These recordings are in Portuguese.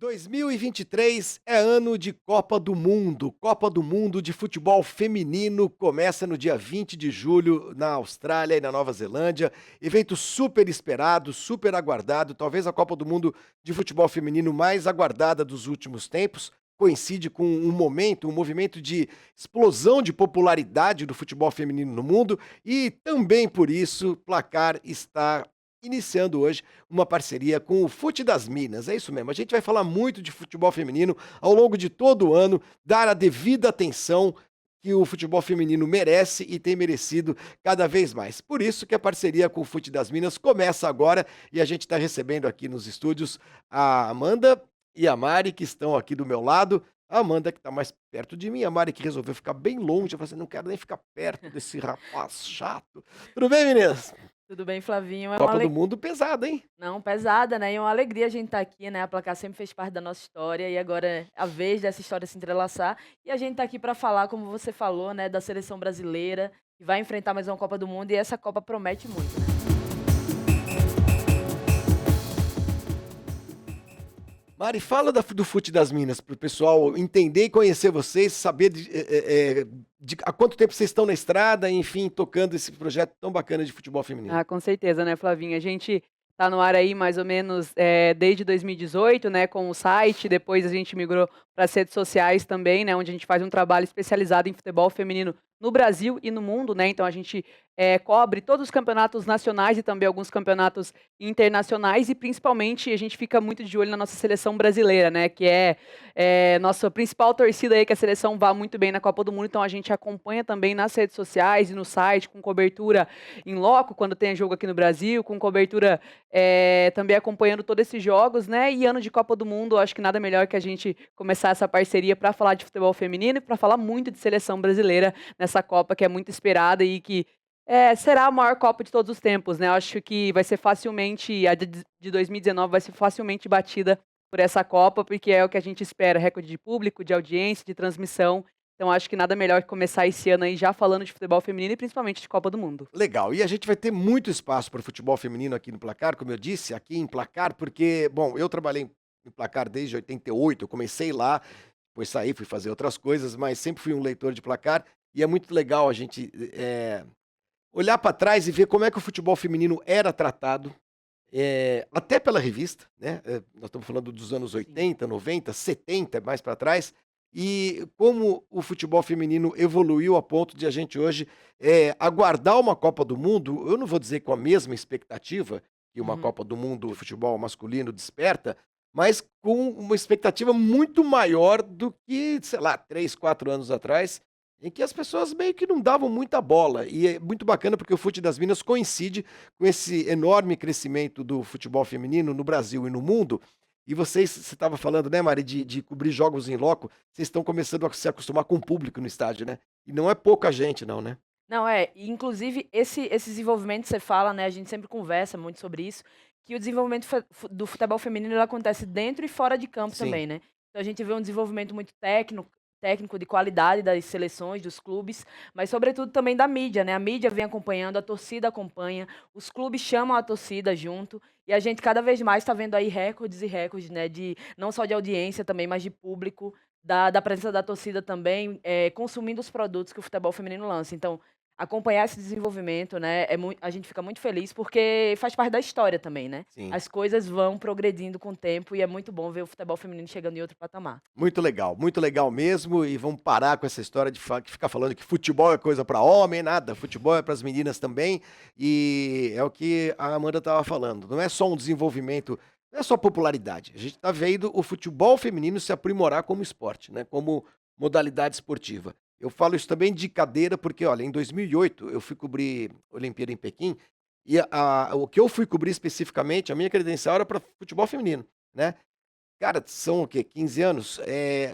2023 é ano de Copa do Mundo. Copa do Mundo de futebol feminino começa no dia 20 de julho na Austrália e na Nova Zelândia. Evento super esperado, super aguardado, talvez a Copa do Mundo de futebol feminino mais aguardada dos últimos tempos. Coincide com um movimento de explosão de popularidade do futebol feminino no mundo e também por isso Placar está iniciando hoje uma parceria com o Fute das Minas. É isso mesmo, a gente vai falar muito de futebol feminino ao longo de todo o ano, dar a devida atenção que o futebol feminino merece e tem merecido cada vez mais. Por isso que a parceria com o Fute das Minas começa agora e a gente está recebendo aqui nos estúdios a Amanda e a Mari, que estão aqui do meu lado. A Amanda, que está mais perto de mim, a Mari, que resolveu ficar bem longe. Eu falei assim: não quero nem ficar perto desse rapaz chato. Tudo bem, meninas? Tudo bem, Flavinho? É uma Copa do Mundo pesada, hein? Não, pesada, né, e é uma alegria a gente estar aqui, né, a Placar sempre fez parte da nossa história e agora é a vez dessa história se entrelaçar, e a gente tá aqui para falar, como você falou, né, da seleção brasileira, que vai enfrentar mais uma Copa do Mundo e essa Copa promete muito, né. Mari, fala do Fute das Minas, para o pessoal entender e conhecer vocês, saber há quanto tempo vocês estão na estrada, enfim, tocando esse projeto tão bacana de futebol feminino. Ah, com certeza, né, Flavinha? A gente tá no ar aí mais ou menos, desde 2018, né, com o site, depois a gente migrou para as redes sociais também, né, onde a gente faz um trabalho especializado em futebol feminino no Brasil e no mundo, né, então a gente cobre todos os campeonatos nacionais e também alguns campeonatos internacionais e principalmente a gente fica muito de olho na nossa seleção brasileira, né, que é nossa principal torcida aí que a seleção vá muito bem na Copa do Mundo, então a gente acompanha também nas redes sociais e no site com cobertura em loco, quando tem jogo aqui no Brasil, com cobertura também acompanhando todos esses jogos, né? E ano de Copa do Mundo, acho que nada melhor que a gente começar essa parceria para falar de futebol feminino e para falar muito de seleção brasileira nessa Copa que é muito esperada e que será a maior Copa de todos os tempos, né? Eu acho que vai ser facilmente, a de 2019 vai ser facilmente batida por essa Copa, porque é o que a gente espera, recorde de público, de audiência, de transmissão. Então acho que nada melhor que começar esse ano aí já falando de futebol feminino e principalmente de Copa do Mundo. Legal, e a gente vai ter muito espaço para o futebol feminino aqui no Placar, como eu disse, aqui em Placar, porque, bom, eu trabalhei em Placar desde 88, eu comecei lá, depois saí, fui fazer outras coisas, mas sempre fui um leitor de Placar, e é muito legal a gente olhar para trás e ver como é que o futebol feminino era tratado, até pela revista, né? Nós estamos falando dos anos Sim. 80, 90, 70, mais para trás, e como o futebol feminino evoluiu a ponto de a gente hoje aguardar uma Copa do Mundo, eu não vou dizer com a mesma expectativa que uma Uhum. Copa do Mundo de futebol masculino desperta, mas com uma expectativa muito maior do que, sei lá, 3, 4 anos atrás, em que as pessoas meio que não davam muita bola. E é muito bacana porque o Fute das Minas coincide com esse enorme crescimento do futebol feminino no Brasil e no mundo. E você estava falando, né, Mari, de cobrir jogos em loco, vocês estão começando a se acostumar com o público no estádio, né? E não é pouca gente, não, né? Não, e inclusive esse desenvolvimento que você fala, né, a gente sempre conversa muito sobre isso, que o desenvolvimento do futebol feminino ele acontece dentro e fora de campo Sim. também, né. Então a gente vê um desenvolvimento muito técnico de qualidade das seleções, dos clubes, mas sobretudo também da mídia, né, a mídia vem acompanhando, a torcida acompanha, os clubes chamam a torcida junto, e a gente cada vez mais está vendo aí recordes e recordes, né, de não só de audiência também, mas de público, da presença da torcida também, consumindo os produtos que o futebol feminino lança. Então, acompanhar esse desenvolvimento, né, a gente fica muito feliz, porque faz parte da história também, né. Sim. As coisas vão progredindo com o tempo e é muito bom ver o futebol feminino chegando em outro patamar. Muito legal mesmo. E vamos parar com essa história de ficar falando que futebol é coisa para homem, nada. Futebol é para as meninas também. E é o que a Amanda estava falando. Não é só um desenvolvimento, não é só popularidade. A gente está vendo o futebol feminino se aprimorar como esporte, né? Como modalidade esportiva. Eu falo isso também de cadeira, porque, olha, em 2008 eu fui cobrir Olimpíada em Pequim e o que eu fui cobrir especificamente, a minha credencial era para futebol feminino, né? Cara, são o quê? 15 anos?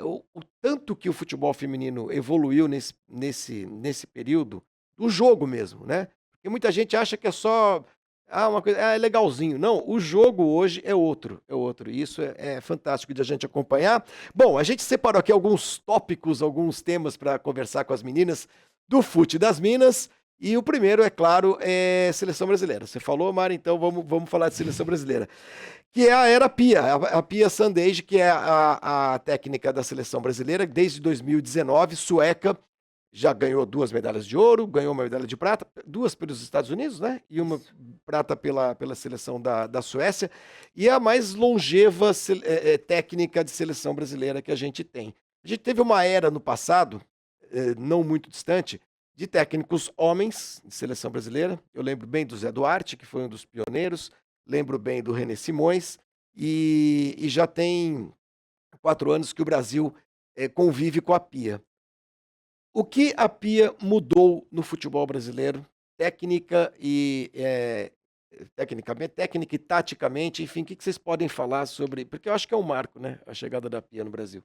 O tanto que o futebol feminino evoluiu nesse período, do jogo mesmo, né. Porque muita gente acha que é só, uma coisa, é legalzinho. Não, o jogo hoje é outro, e isso é fantástico de a gente acompanhar. Bom, a gente separou aqui alguns tópicos, alguns temas para conversar com as meninas do Fute das Minas, E o primeiro, é claro, é seleção brasileira. Você falou, Mari, então vamos falar de seleção brasileira. Que é a era Pia, a Pia Sandhage, que é a técnica da seleção brasileira, desde 2019, sueca, já ganhou 2 medalhas de ouro, ganhou uma medalha de prata, 2 pelos Estados Unidos, né? E uma Isso. prata pela seleção da Suécia, e é a mais longeva técnica de seleção brasileira que a gente tem. A gente teve uma era no passado, não muito distante, de técnicos homens de seleção brasileira. Eu lembro bem do Zé Duarte, que foi um dos pioneiros, lembro bem do René Simões, e já tem 4 anos que o Brasil convive com a Pia. O que a Pia mudou no futebol brasileiro, técnica e tecnicamente, técnica e taticamente, enfim, o que vocês podem falar sobre? Porque eu acho que é um marco, né? A chegada da Pia no Brasil.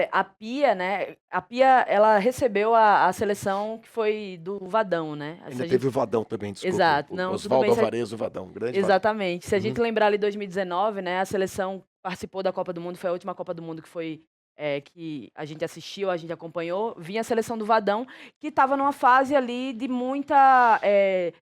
A Pia, né, a Pia, ela recebeu a seleção que foi do Vadão, né. Se Ainda a teve gente o Vadão também, desculpa, Exato, o não, tudo bem. Oswaldo Alvarez, o Vadão, grande Vadão. Exatamente. Se a Uhum. gente lembrar ali 2019, né, a seleção participou da Copa do Mundo, foi a última Copa do Mundo que foi, que a gente assistiu, a gente acompanhou, vinha a seleção do Vadão, que estava numa fase ali de muita,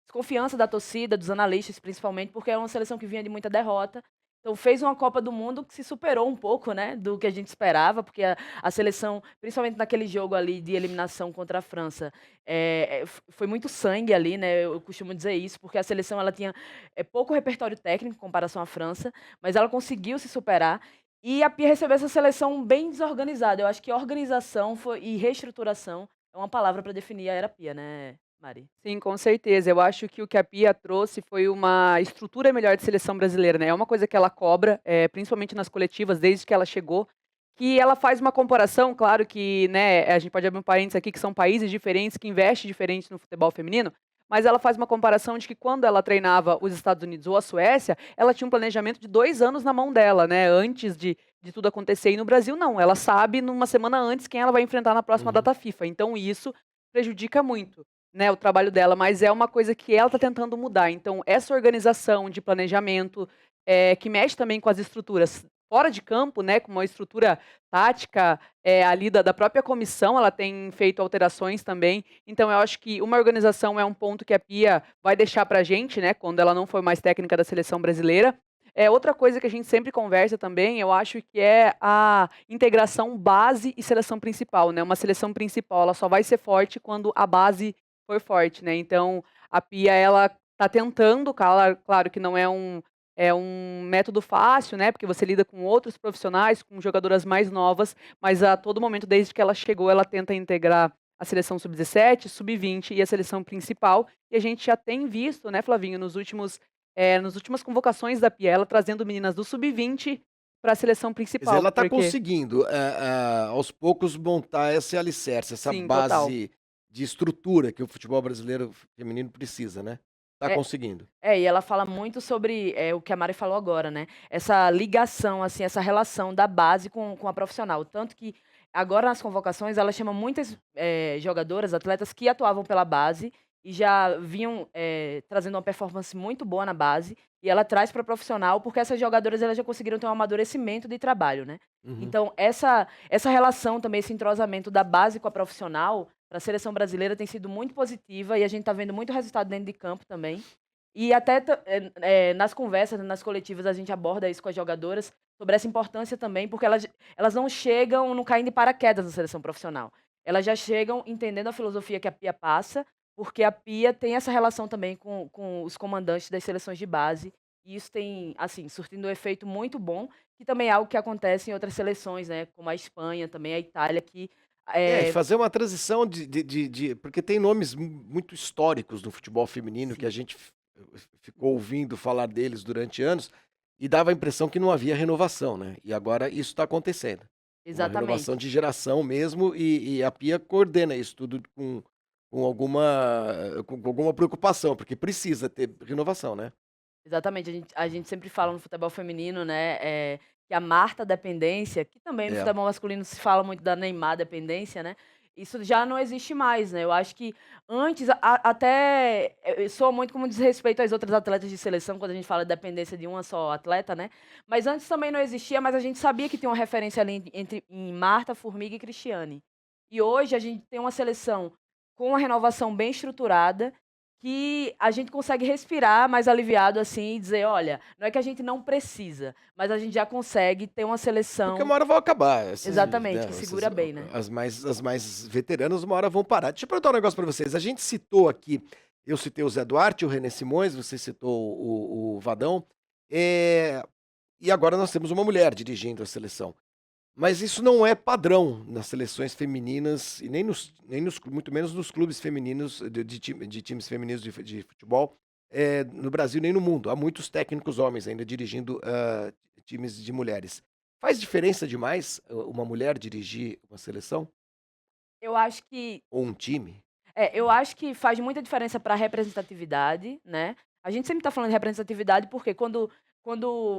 desconfiança da torcida, dos analistas principalmente, porque é uma seleção que vinha de muita derrota. Então fez uma Copa do Mundo que se superou um pouco, né, do que a gente esperava, porque a seleção, principalmente naquele jogo ali de eliminação contra a França, foi muito sangue ali, né, eu costumo dizer isso, porque a seleção ela tinha pouco repertório técnico em comparação à França, mas ela conseguiu se superar. E a Pia recebeu essa seleção bem desorganizada. Eu acho que organização e reestruturação é uma palavra para definir a era Pia, né, Mari? Sim, com certeza. Eu acho que o que a Pia trouxe foi uma estrutura melhor de seleção brasileira, né? É uma coisa que ela cobra, principalmente nas coletivas, desde que ela chegou, que ela faz uma comparação, claro que, né, a gente pode abrir um parênteses aqui, que são países diferentes, que investem diferente no futebol feminino, mas ela faz uma comparação de que quando ela treinava os Estados Unidos ou a Suécia, ela tinha um planejamento de 2 anos na mão dela, né, antes de tudo acontecer. E no Brasil, não. Ela sabe, numa semana antes, quem ela vai enfrentar na próxima Uhum. data FIFA. Então, isso prejudica muito, né, o trabalho dela, mas é uma coisa que ela está tentando mudar. Então, essa organização de planejamento, que mexe também com as estruturas fora de campo, né, com uma estrutura tática, ali da própria comissão, ela tem feito alterações também. Então eu acho que uma organização é um ponto que a Pia vai deixar pra gente, né, quando ela não for mais técnica da seleção brasileira. Outra coisa que a gente sempre conversa também, eu acho que é a integração base e seleção principal, né. Uma seleção principal, ela só vai ser forte quando a base for forte, né. Então, a Pia, ela tá tentando, claro que não é um método fácil, né, porque você lida com outros profissionais, com jogadoras mais novas, mas a todo momento, desde que ela chegou, ela tenta integrar a seleção sub-17, sub-20 e a seleção principal. E a gente já tem visto, né, Flavinho, nas últimas convocações da Pia, ela trazendo meninas do sub-20 para a seleção Quer dizer, principal, ela está porque conseguindo, aos poucos montar esse alicerce, essa sim, total. base de estrutura que o futebol brasileiro feminino precisa, né. Tá É, conseguindo. e ela fala muito sobre, o que a Mari falou agora, né, essa ligação, assim, essa relação da base com a profissional. Tanto que agora nas convocações ela chama muitas, jogadoras, atletas que atuavam pela base e já vinham, trazendo uma performance muito boa na base, e ela traz para profissional, porque essas jogadoras elas já conseguiram ter um amadurecimento de trabalho, né. Uhum. Então essa relação também, esse entrosamento da base com a profissional, para a seleção brasileira tem sido muito positiva e a gente está vendo muito resultado dentro de campo também. E até nas conversas, nas coletivas, a gente aborda isso com as jogadoras, sobre essa importância também, porque elas não chegam, não caem de paraquedas na seleção profissional. Elas já chegam entendendo a filosofia que a Pia passa, porque a Pia tem essa relação também com os comandantes das seleções de base, e isso tem, assim, surtindo um efeito muito bom, que também é algo que acontece em outras seleções, né, como a Espanha, também a Itália, que E eh fazer uma transição porque tem nomes muito históricos no futebol feminino que a sim, gente ficou ouvindo falar deles durante anos, e dava a impressão que não havia renovação, né, e agora isso está acontecendo. Uma renovação exatamente. de geração mesmo, e a Pia coordena isso tudo com alguma preocupação, porque precisa ter renovação, né. Exatamente, a gente sempre fala no futebol feminino, né, que a Marta dependência, que também no É. futebol masculino se fala muito da Neymar dependência, né, isso já não existe mais, né. Eu acho que antes até, soa muito como desrespeito às outras atletas de seleção quando a gente fala de dependência de uma só atleta, né, mas antes também não existia, mas a gente sabia que tinha uma referência ali em Marta, Formiga e Cristiane. E hoje a gente tem uma seleção com uma renovação bem estruturada, que a gente consegue respirar mais aliviado assim e dizer, olha, não é que a gente não precisa, mas a gente já consegue ter uma Porque seleção uma hora vão acabar, exatamente, que essas, segura bem, né? as mais veteranas, uma hora vão parar. Deixa eu perguntar um negócio para vocês. A gente citou aqui, eu citei o Zé Duarte, o René Simões, você citou o Vadão, é, e agora nós temos uma mulher dirigindo a seleção. Mas isso não é padrão nas seleções femininas e muito menos nos clubes femininos de times femininos de futebol no Brasil nem no mundo. Há muitos técnicos homens ainda dirigindo times de mulheres. Faz diferença demais uma mulher dirigir uma seleção Eu acho que ou um time? eu acho que faz muita diferença para a representatividade, né. A gente sempre está falando de representatividade, porque quando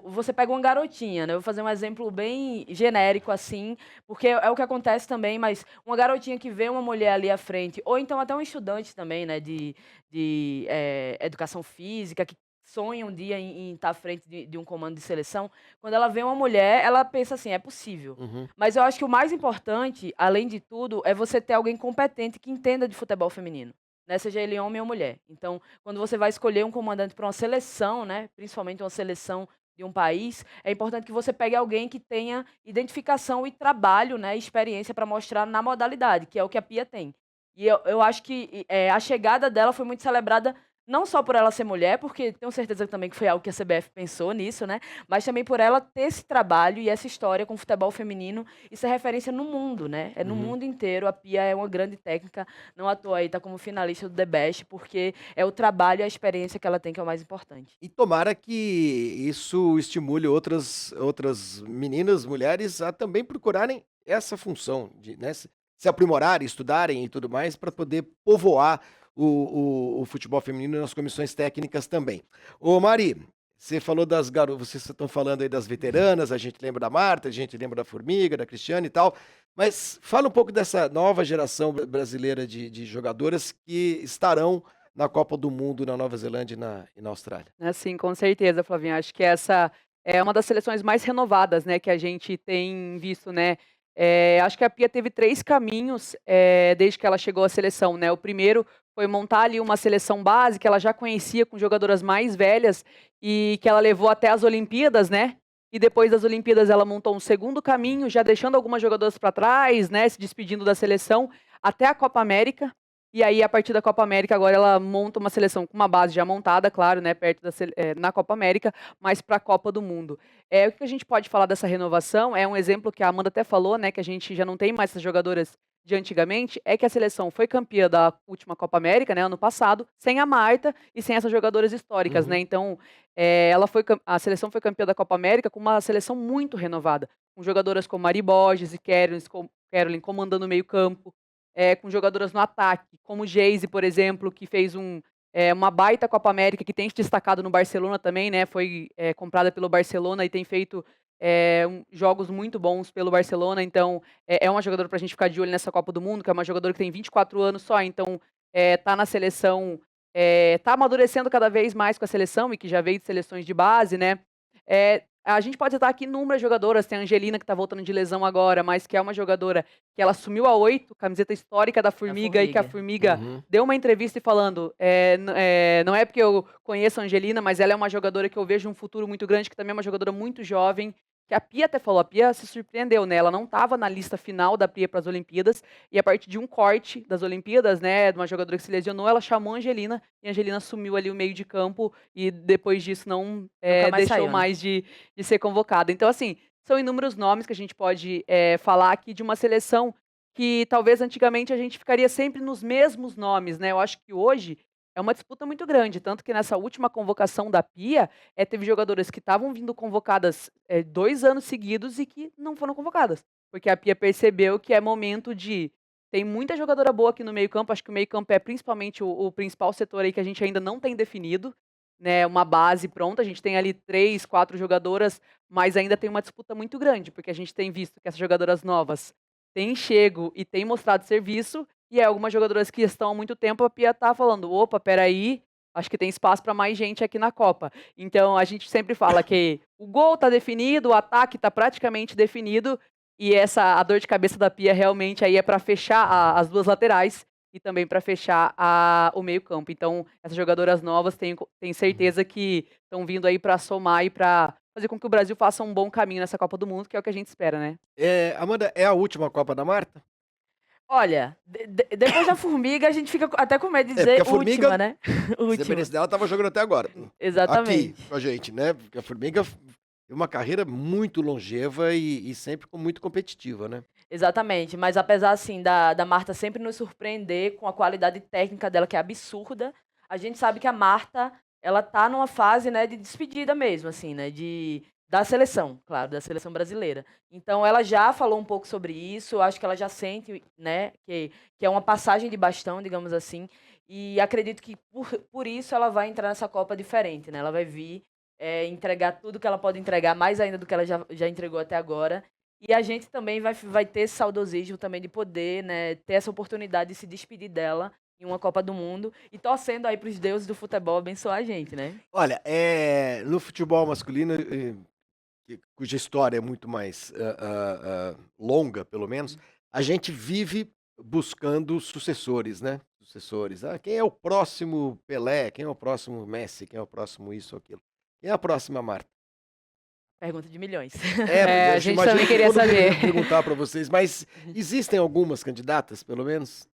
você pega uma garotinha, né, eu vou fazer um exemplo bem genérico, assim, porque é o que acontece também, mas uma garotinha que vê uma mulher ali à frente, ou então até um estudante também, né, de educação física, que sonha um dia em estar à frente de um comando de seleção, quando ela vê uma mulher, ela pensa assim: "É possível". Uhum. Mas eu acho que o mais importante, além de tudo, é você ter alguém competente que entenda de futebol feminino, né, seja ele homem ou mulher. Então, quando você vai escolher um comandante para uma seleção, né, principalmente uma seleção de um país, é importante que você pegue alguém que tenha identificação e trabalho, né, experiência para mostrar na modalidade, que é o que a Pia tem. E eu acho que a chegada dela foi muito celebrada não só por ela ser mulher, porque tenho certeza também que foi algo que a CBF pensou nisso, né, mas também por ela ter esse trabalho e essa história com o futebol feminino e ser referência no mundo, né, no Uhum. mundo inteiro. A Pia é uma grande técnica, não à toa aí tá como finalista do The Best, porque é o trabalho e a experiência que ela tem que é o mais importante. E tomara que isso estimule outras meninas, mulheres, a também procurarem essa função de, né, se aprimorarem, estudarem e tudo mais, para poder povoar o futebol feminino nas comissões técnicas também. Ô Mari, você falou das garotas, vocês estão falando aí das veteranas, a gente lembra da Marta, a gente lembra da Formiga, da Cristiane e tal, mas fala um pouco dessa nova geração brasileira de jogadoras que estarão na Copa do Mundo na Nova Zelândia e na Austrália. Assim, com certeza, Flavinha. Acho que essa é uma das seleções mais renovadas, né, que a gente tem visto, né. Acho que a Pia teve 3 caminhos, desde que ela chegou à seleção, né. O primeiro foi montar ali uma seleção base que ela já conhecia com jogadoras mais velhas e que ela levou até as Olimpíadas, né. E depois das Olimpíadas ela montou um segundo caminho, já deixando algumas jogadoras para trás, né, se despedindo da seleção, até a Copa América. E aí, a partir da Copa América, agora ela monta uma seleção com uma base já montada, claro, né, perto na Copa América, mas para a Copa do Mundo. O que a gente pode falar dessa renovação, é um exemplo que a Amanda até falou, né, que a gente já não tem mais essas jogadoras de antigamente, é que a seleção foi campeã da última Copa América, né, ano passado, sem a Marta e sem essas jogadoras históricas, né, Uhum. então, a seleção foi campeã da Copa América com uma seleção muito renovada, com jogadoras como Mari Borges e Caroline comandando o meio campo, com jogadoras no ataque, como Geise, por exemplo, que fez uma baita Copa América, que tem se destacado no Barcelona também, né, foi, comprada pelo Barcelona e tem feito, jogos muito bons pelo Barcelona, então é uma jogadora para a gente ficar de olho nessa Copa do Mundo, que é uma jogadora que tem 24 anos só, então, tá na seleção, tá amadurecendo cada vez mais com a seleção e que já veio de seleções de base, né. A gente pode citar aqui inúmeras jogadoras, tem a Angelina que está voltando de lesão agora, mas que é uma jogadora que ela assumiu a 8, camiseta histórica da A Formiga, e que a Formiga. Formiga Uhum. deu uma entrevista e falando, não é porque eu conheço a Angelina, mas ela é uma jogadora que eu vejo um futuro muito grande, que também é uma jogadora muito jovem, que a Pia até falou, a Pia se surpreendeu, né, ela não estava na lista final da Pia para as Olimpíadas, e a partir de um corte das Olimpíadas, né, de uma jogadora que se lesionou, ela chamou a Angelina, e a Angelina assumiu ali o meio de campo, e depois disso não, Nunca mais deixou saiu, né? mais de ser convocada. Então, assim, são inúmeros nomes que a gente pode, falar aqui de uma seleção que talvez antigamente a gente ficaria sempre nos mesmos nomes, né. Eu acho que hoje é uma disputa muito grande, tanto que nessa última convocação da Pia, teve jogadoras que estavam vindo convocadas, 2 anos seguidos e que não foram convocadas, porque a Pia percebeu que é momento de tem muita jogadora boa aqui no meio-campo, acho que o meio-campo é principalmente o principal setor aí que a gente ainda não tem definido, né, uma base pronta, a gente tem ali 3, 4 jogadoras, mas ainda tem uma disputa muito grande, porque a gente tem visto que essas jogadoras novas têm chego e têm mostrado serviço, e algumas jogadoras que estão há muito tempo, a Pia tá falando: "Opa, espera aí, acho que tem espaço para mais gente aqui na Copa". Então a gente sempre fala que o gol tá definido, o ataque tá praticamente definido, e a dor de cabeça da Pia realmente aí é para fechar as 2 laterais, e também para fechar o meio-campo. Então, essas jogadoras novas tenho certeza que estão vindo aí para somar e para fazer com que o Brasil faça um bom caminho nessa Copa do Mundo, que é o que a gente espera, né? Amanda, é a última Copa da Marta? Olha, depois da Formiga, a gente fica até com medo de Porque dizer a Formiga, última, né? se Última. dependesse dela, tava jogando até agora. Aqui, Exatamente. com a gente, né? Porque a Formiga tem uma carreira muito longeva e sempre muito competitiva, né? Exatamente, mas apesar assim da Marta sempre nos surpreender com a qualidade técnica dela, que é absurda, a gente sabe que a Marta, ela tá numa fase, né, de despedida mesmo, assim, né, da seleção, claro, da seleção brasileira. Então ela já falou um pouco sobre isso, eu acho que ela já sente, né, que é uma passagem de bastão, digamos assim, e acredito que por isso ela vai entrar nessa Copa diferente, né, ela vai vir entregar tudo que ela pode entregar, mais ainda do que ela já entregou até agora. E a gente também vai ter esse saudosismo também de poder, né, ter essa oportunidade de se despedir dela em uma Copa do Mundo e torcendo aí para os deuses do futebol abençoar a gente, né? Olha, no futebol masculino, cuja história é muito mais longa, pelo menos, a gente vive buscando sucessores, né? Sucessores. Ah, quem é o próximo Pelé? Quem é o próximo Messi? Quem é o próximo isso ou aquilo? Quem é a próxima Marta? Pergunta de milhões. A Eu gente imagino também que queria todo mundo ia saber. perguntar para vocês, mas existem algumas candidatas, pelo menos?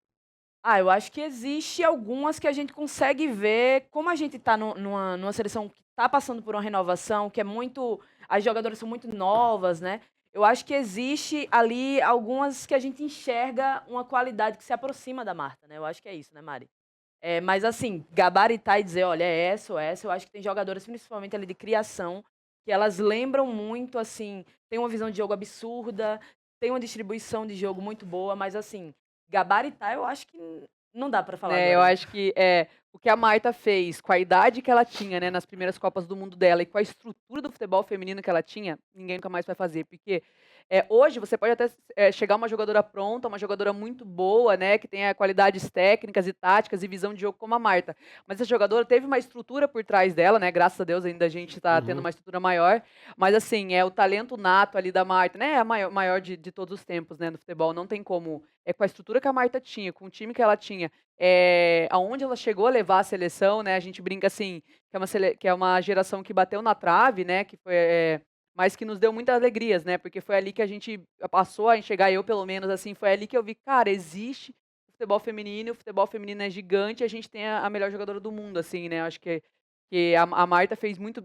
Eu acho que existe algumas que a gente consegue ver, como a gente está numa seleção que está passando por uma renovação, que é muito. As jogadoras são muito novas, né? Eu acho que existe ali algumas que a gente enxerga uma qualidade que se aproxima da Marta, né? Eu acho que é isso, né, Mari? Mas assim, gabaritar e dizer, olha, é essa ou essa, eu acho que tem jogadoras, principalmente ali de criação, que elas lembram muito, assim, tem uma visão de jogo absurda, tem uma distribuição de jogo muito boa, mas assim, gabaritar eu acho que não dá pra falar Né, eu agora, né? acho que o que a Marta fez, com a idade que ela tinha, né, nas primeiras Copas do Mundo dela e com a estrutura do futebol feminino que ela tinha, ninguém nunca mais vai fazer. Porque hoje você pode até chegar uma jogadora pronta, uma jogadora muito boa, né, que tenha qualidades técnicas e táticas e visão de jogo como a Marta. Mas essa jogadora teve uma estrutura por trás dela, né, graças a Deus ainda a gente está tendo Uhum. uma estrutura maior. Mas assim, o talento nato ali da Marta, né, é a maior de todos os tempos, né, no futebol. Não tem como. Com a estrutura que a Marta tinha, com o time que ela tinha, aonde ela chegou a levar a seleção, né, a gente brinca assim, que é uma geração que bateu na trave, né, que foi, mas que nos deu muitas alegrias, né, porque foi ali que a gente passou a enxergar, eu pelo menos, assim, foi ali que eu vi, cara, existe o futebol feminino é gigante e a gente tem a melhor jogadora do mundo, assim, né, acho que a Marta fez muitos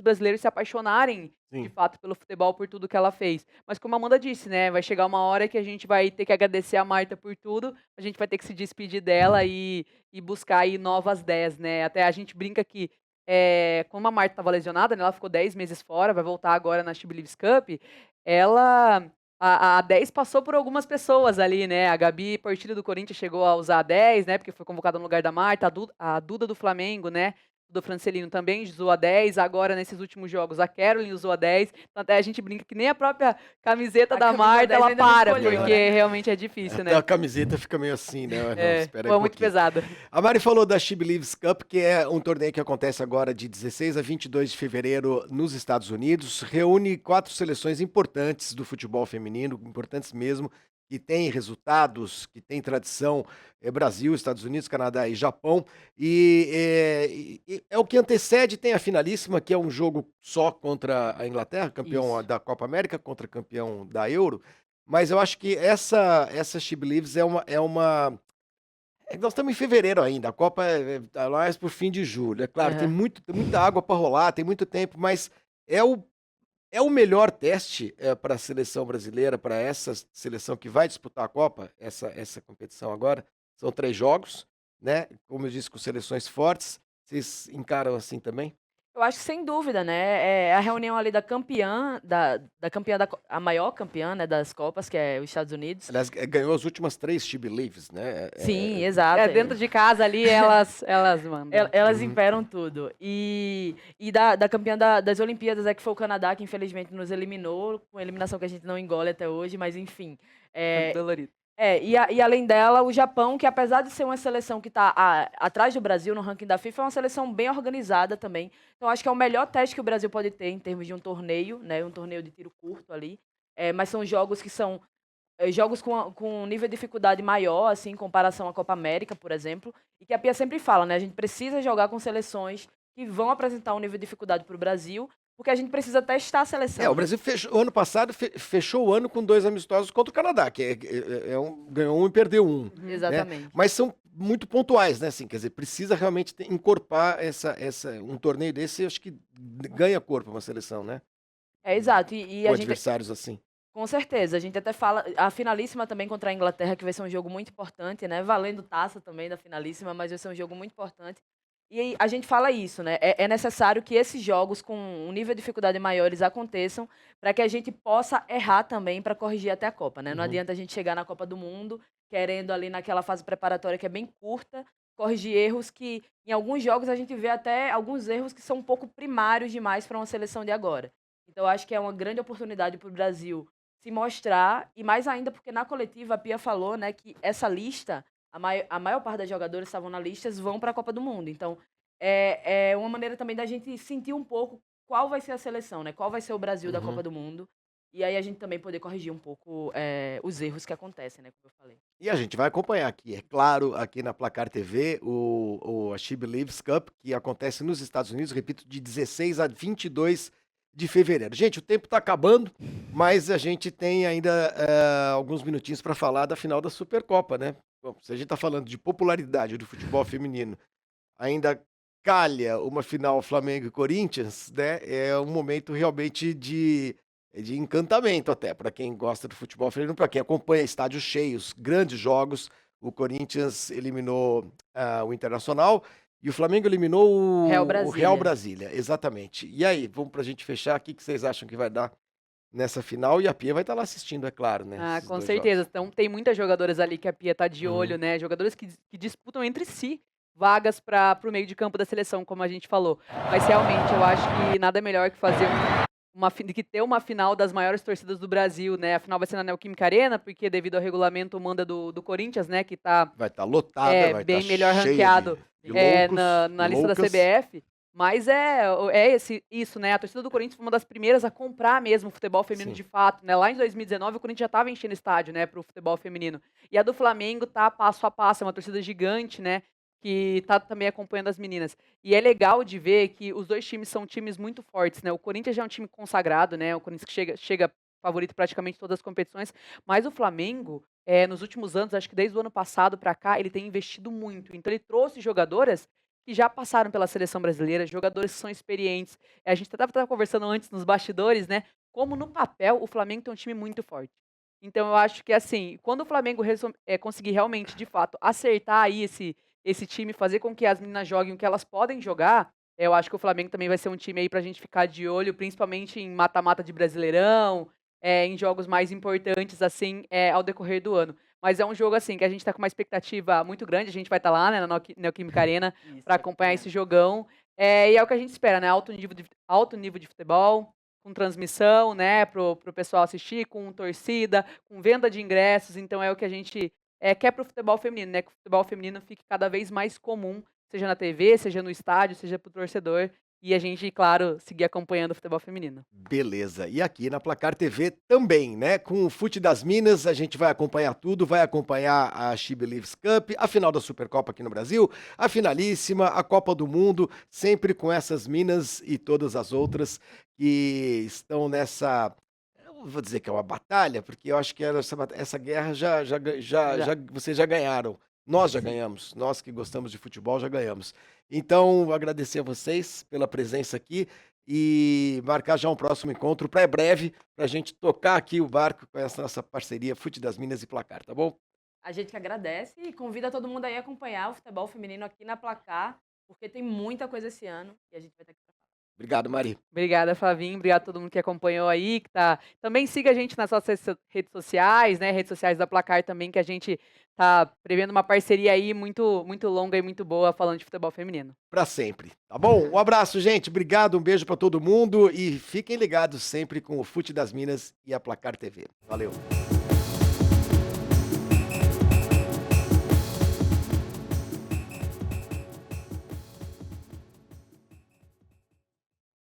brasileiros se apaixonarem, de Sim. fato, pelo futebol, por tudo que ela fez. Mas como a Amanda disse, né, vai chegar uma hora que a gente vai ter que agradecer a Marta por tudo, a gente vai ter que se despedir dela e buscar aí novas 10, né. Até a gente brinca que, como a Marta estava lesionada, né, ela ficou 10 meses fora, vai voltar agora na She Believes Cup, ela a 10 passou por algumas pessoas ali, né, a Gabi Portillo do Corinthians chegou a usar a 10, né, porque foi convocada no lugar da Marta, a Duda do Flamengo, né, do Francelino também usou a 10, agora nesses últimos jogos a Caroline usou a 10, então até a gente brinca que nem a própria camiseta A da camisa Marta 10 ela ainda não para, escolheu, porque né? realmente é difícil, Até a né. camiseta fica meio assim, né? Não, espera aí um Muito pouquinho. pesada. A Mari falou da She Believes Cup, que é um torneio que acontece agora de 16 a 22 de fevereiro nos Estados Unidos. Reúne 4 seleções importantes do futebol feminino, importantes mesmo, que têm resultados, que têm tradição, Brasil, Estados Unidos, Canadá e Japão. E é o que antecede, tem a finalíssima, que é um jogo só contra a Inglaterra, campeão Isso. da Copa América, contra campeão da Euro. Mas eu acho que essa She Believes nós estamos em fevereiro ainda, a Copa tá mais por fim de julho. É claro, Aham. tem muita água para rolar, tem muito tempo, mas é o, é o melhor teste para a seleção brasileira, para essa seleção que vai disputar a Copa, essa competição agora. São 3 jogos, né? Como eu disse, com seleções fortes. Vocês encaram assim também? Eu acho que sem dúvida, né, é a reunião ali da campeã, da campeã a maior campeã, né, das Copas, que é os Estados Unidos. Aliás, ganhou as últimas 3 She Believes, né? Sim, exato. Dentro de casa ali elas mandam. Elas Uhum. imperam tudo. E da campeã das Olimpíadas, que foi o Canadá, que infelizmente nos eliminou, com eliminação que a gente não engole até hoje, mas enfim. Muito É, dolorido. e além dela, o Japão, que apesar de ser uma seleção que está atrás do Brasil no ranking da FIFA, é uma seleção bem organizada também. Então, acho que é o melhor teste que o Brasil pode ter em termos de um torneio, né? Um torneio de tiro curto ali. Mas são jogos que são jogos com um nível de dificuldade maior, assim, em comparação à Copa América, por exemplo, e que a Pia sempre fala, né? A gente precisa jogar com seleções que vão apresentar um nível de dificuldade para o Brasil, porque a gente precisa testar a seleção, O né? Brasil fechou, ano passado fechou o ano com 2 amistosos contra o Canadá, que ganhou um e perdeu um, né? Exatamente. Mas são muito pontuais, né? Assim, quer dizer, precisa realmente encorpar um torneio desse, acho que ganha corpo uma seleção, né? Exato. E Com a gente, adversários assim. com certeza, a gente até fala, a finalíssima também contra a Inglaterra, que vai ser um jogo muito importante, né? Valendo taça também da finalíssima, mas vai ser um jogo muito importante. E aí a gente fala isso, né? É necessário que esses jogos com um nível de dificuldade maiores aconteçam para que a gente possa errar também para corrigir até a Copa, né? Não adianta a gente chegar na Copa do Mundo querendo ali naquela fase preparatória que é bem curta, corrigir erros que em alguns jogos a gente vê até alguns erros que são um pouco primários demais para uma seleção de agora. Então eu acho que é uma grande oportunidade para o Brasil se mostrar, e mais ainda porque na coletiva a Pia falou, né, que essa lista, a maior parte das jogadoras que estavam na lista vão para a Copa do Mundo. Então, é uma maneira também da gente sentir um pouco qual vai ser a seleção, né? Qual vai ser o Brasil da Copa do Mundo. E aí a gente também poder corrigir um pouco os erros que acontecem, né? Como eu falei. E a gente vai acompanhar aqui, é claro, aqui na Placar TV, a She Believes Cup, que acontece nos Estados Unidos, repito, de 16 a 22 de fevereiro. Gente, o tempo está acabando, mas a gente tem ainda alguns minutinhos para falar da final da Supercopa, né? Bom, se a gente está falando de popularidade do futebol feminino, ainda calha uma final Flamengo e Corinthians, né? É um momento realmente de encantamento até, para quem gosta do futebol feminino, para quem acompanha estádios cheios, grandes jogos. O Corinthians eliminou o Internacional e o Flamengo eliminou Real o Brasília. Real Brasília, exatamente. E aí, vamos para a gente fechar, o que vocês acham que vai dar nessa final? E a Pia vai estar lá assistindo, é claro, né? Ah, esses com dois certeza. jogos. Então tem muitas jogadoras ali que a Pia tá de olho, né? Jogadoras que disputam entre si vagas para o meio de campo da seleção, como a gente falou. Mas realmente eu acho que nada melhor que fazer que ter uma final das maiores torcidas do Brasil, né? A final vai ser na Neoquímica Arena, porque devido ao regulamento manda do Corinthians, né? Que tá Vai estar lotada, vai bem estar melhor cheia ranqueado de loucos, na lista da loucas. CBF. Mas isso, né? A torcida do Corinthians foi uma das primeiras a comprar mesmo o futebol feminino Sim. de fato, né? Lá em 2019 o Corinthians já estava enchendo estádio, né, pro futebol feminino. E a do Flamengo tá passo a passo, é uma torcida gigante, né? Que tá também acompanhando as meninas. E é legal de ver que os dois times são times muito fortes, né? O Corinthians já é um time consagrado, né? O Corinthians que chega favorito praticamente em todas as competições, mas o Flamengo, nos últimos anos, acho que desde o ano passado para cá, ele tem investido muito. Então ele trouxe jogadoras que já passaram pela seleção brasileira, jogadores que são experientes. A gente estava conversando antes nos bastidores, né? Como no papel o Flamengo tem um time muito forte. Então eu acho que assim, quando o Flamengo conseguir realmente, de fato, acertar aí esse time, fazer com que as meninas joguem o que elas podem jogar, eu acho que o Flamengo também vai ser um time aí pra gente ficar de olho, principalmente em mata-mata de Brasileirão, em jogos mais importantes, assim, ao decorrer do ano. Mas é um jogo, assim, que a gente tá com uma expectativa muito grande, a gente vai estar lá, né, na Neoquímica Arena, Isso, para acompanhar esse jogão. E é o que a gente espera, né, alto nível de futebol, com transmissão, né, pro pessoal assistir, com torcida, com venda de ingressos, então é o que a gente quer pro futebol feminino, né, que o futebol feminino fique cada vez mais comum, seja na TV, seja no estádio, seja pro torcedor, e a gente, claro, seguir acompanhando o futebol feminino. Beleza. E aqui na Placar TV também, né? Com o Fute das Minas, a gente vai acompanhar tudo, vai acompanhar a She Believes Cup, a final da Supercopa aqui no Brasil, a finalíssima, a Copa do Mundo, sempre com essas minas e todas as outras que estão nessa. Eu não vou dizer que é uma batalha, porque eu acho que essa guerra vocês já ganharam. Nós já ganhamos, nós que gostamos de futebol já ganhamos. Então, agradecer a vocês pela presença aqui e marcar já um próximo encontro para breve, para a gente tocar aqui o barco com essa nossa parceria Fute das Minas e Placar, tá bom? A gente que agradece e convida todo mundo aí a acompanhar o futebol feminino aqui na Placar, porque tem muita coisa esse ano e a gente vai estar aqui pra falar. Obrigado, Mari. Obrigada, Flavinho. Obrigado a todo mundo que acompanhou aí, que tá. Também siga a gente nas nossas redes sociais, né? Redes sociais da Placar também, que a gente tá prevendo uma parceria aí muito, muito longa e muito boa falando de futebol feminino. Para sempre, tá bom? Um abraço, gente. Obrigado, um beijo para todo mundo e fiquem ligados sempre com o Fute das Minas e a Placar TV. Valeu.